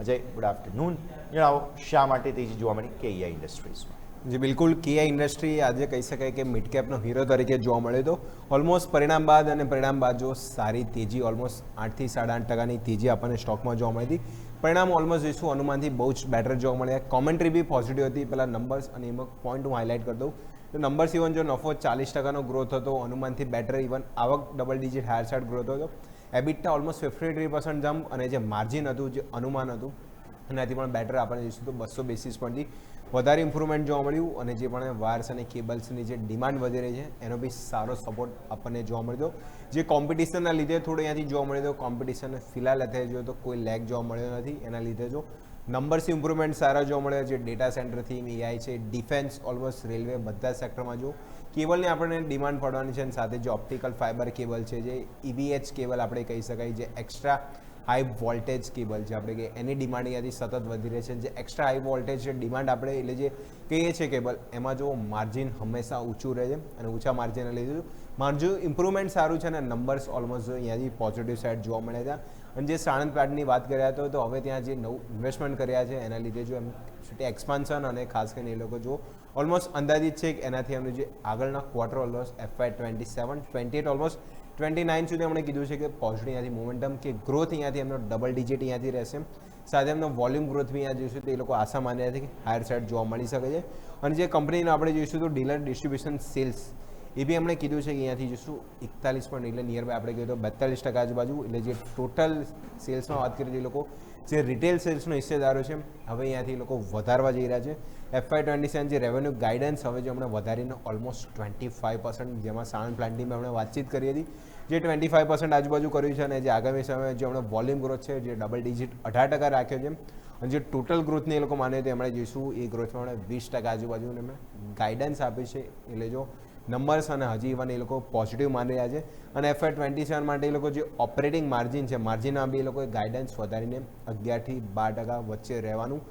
Ajay, good afternoon. જણાવો શા માટે તેજી જોવા મળી કેઈઆઈ ઇન્ડસ્ટ્રીઝમાં? જી બિલકુલ, કેઆઈ ઇન્ડસ્ટ્રી આજે કહી શકાય કે મિડ કેપનો હીરો તરીકે જોવા મળ્યો હતો. ઓલમોસ્ટ પરિણામ બાદ જો સારી તેજી ઓલમોસ્ટ 8 થી 8.5% તેજી આપણને સ્ટોકમાં જોવા મળી હતી. પરિણામ ઓલમોસ્ટ જોઈશું અનુમાનથી બહુ જ બેટર જોવા મળ્યા. કોમેન્ટ્રી બી પોઝિટિવ હતી. પહેલાં નંબર્સ અને એમાં પોઈન્ટ હું હાઇલાઇટ કરી દઉં તો નંબર્સ ઇવન જો નફો 40% ગ્રોથ હતો, અનુમાનથી બેટર. ઇવન આવક double digit higher side growth હતો. એબિટા ઓલમોસ્ટ 53% જમ્પ અને જે માર્જિન હતું, જે અનુમાન હતું એનાથી પણ બેટર આપણે જોઈશું તો 200 બેસિસ પોઈન્ટથી વધારે ઇમ્પ્રુવમેન્ટ જોવા મળ્યું. અને જે પણ વાયર્સ અને કેબલ્સની જે ડિમાન્ડ વધી રહી છે એનો બી સારો સપોર્ટ આપણને જોવા મળ્યો. જે કોમ્પિટિશનના લીધે થોડું અહીંયાથી જોવા મળ્યો. કોમ્પિટિશન ફિલહાલ અત્યારે જોઈએ તો કોઈ લેગ જોવા મળ્યો નથી. એના લીધે જો નંબર્સ ઇમ્પ્રુવમેન્ટ સારા જોવા મળ્યા. જે ડેટા સેન્ટર થીમ, એઆઈ છે, ડિફેન્સ, ઓલમોસ્ટ રેલવે, બધા સેક્ટરમાં જો કેબલની આપણને ડિમાન્ડ પડવાની છે. અને સાથે જે ઓપ્ટિકલ ફાઇબર કેબલ છે, જે EVH કેબલ આપણે કહી શકાય, જે એક્સ્ટ્રા હાઈ વોલ્ટેજ કેબલ છે આપણે કે એની ડિમાન્ડ અહીંયાથી સતત વધી રહી છે. જે એક્સ્ટ્રા હાઈ વોલ્ટેજ ડિમાન્ડ આપણે એટલે જે કહીએ છીએ કેબલ, એમાં જો માર્જિન હંમેશા ઊંચું રહે છે અને ઊંચા માર્જિનને લીધે માર્જિન ઇમ્પ્રુવમેન્ટ સારું છે અને નંબર્સ ઓલમોસ્ટ અહીંયાથી પોઝિટિવ સાઇડ જોવા મળ્યા હતા. અને જે સાણંદ પ્લાન્ટની વાત કર્યા હતો તો હવે ત્યાં જે નવું ઇન્વેસ્ટમેન્ટ કર્યા છે એના લીધે જો એમ એક્સપાન્શન અને ખાસ કરીને એ લોકો જો ઓલમોસ્ટ અંદાજિત છે કે એનાથી એમનું જે આગળના ક્વાર્ટર ઓલમોસ્ટ FY27, 28 ઓલમોસ્ટ 29 સુધી એમણે કીધું છે કે પોઝિટિવ અહીંયાથી મોમેન્ટમ કે ગ્રોથ અહીંયાથી એમનો ડબલ ડિજિટ અહીંયાથી રહેશે. સાથે એમનો વોલ્યુમ ગ્રોથ બી અહીંયા જોઈશું તો એ લોકો આશા માની રહ્યા છે કે હાયર સાઇડ જોવા મળી શકે છે. અને જે કંપનીને આપણે જોઈશું તો ડીલર ડિસ્ટ્રીબ્યુશન સેલ્સ એ બી એમણે કીધું છે કે અહીંયાથી જોઈશું 41 પોઈન્ટ એટલે નિયર બાય આપણે કહીએ તો 42% આજુબાજુ. એટલે જે ટોટલ સેલ્સમાં વાત કરીએ તો એ લોકો જે રિટેલ સેલ્સનો હિસ્સેદારો છે હવે અહીંયાથી લોકો વધારવા જઈ રહ્યા છે. FY27 જે રેવન્યુ ગાઈડન્સ હવે જો હમણાં વધારીને ઓલમોસ્ટ 25%, જેમાં સાણંદ પ્લાન્ટની આપણે વાતચીત કરી હતી, જે 25% આજુબાજુ કર્યું છે. અને જે આગામી સમયે જે હમણાં વોલ્યુમ ગ્રોથ છે જે ડબલ ડિજિટ 18% રાખ્યો છે. અને જે ટોટલ ગ્રોથની એ લોકો માને તો એમણે જોઈશું એ ગ્રોથમાં આપણે 20% આજુબાજુ એમણે ગાઈડન્સ આપી છે. એટલે જો નંબર્સ અને હજી ઇવન એ લોકો પોઝિટિવ માની રહ્યા છે. અને FY27 માટે એ લોકો જે ઓપરેટિંગ માર્જિન છે, માર્જિનમાં બી એ લોકોએ ગાઈડન્સ વધારીને 11 થી 12% વચ્ચે રહેવાનું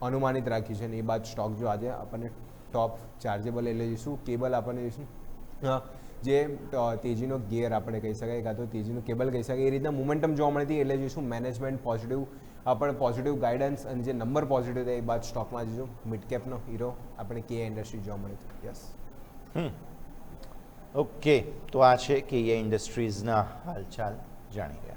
અનુમાનિત રાખ્યું છે. અને એ બાદ સ્ટોક જો આજે આપણને ટોપ ચાર્જેબલ એટલે જોઈશું કેબલ આપણને જોઈશું જે તેજીનો ગિયર આપણે કહી શકાય કાં તો તેજીનું કેબલ કહી શકાય એ રીતના મોમેન્ટમ જોવા મળી હતી. એટલે જોઈશું મેનેજમેન્ટ પોઝિટિવ, આપણે પોઝિટિવ ગાઈડન્સ અને જે નંબર પોઝિટિવ થાય એ બાદ સ્ટોકમાં જોઈશું મિડ કેપનો હીરો આપણે કેઆઈ ઇન્ડસ્ટ્રી જોવા મળી હતી. યસ. ઓકે, તો આ છે કેઈઆઈ ઇન્ડસ્ટ્રીઝના હાલચાલ જાણી ગયા.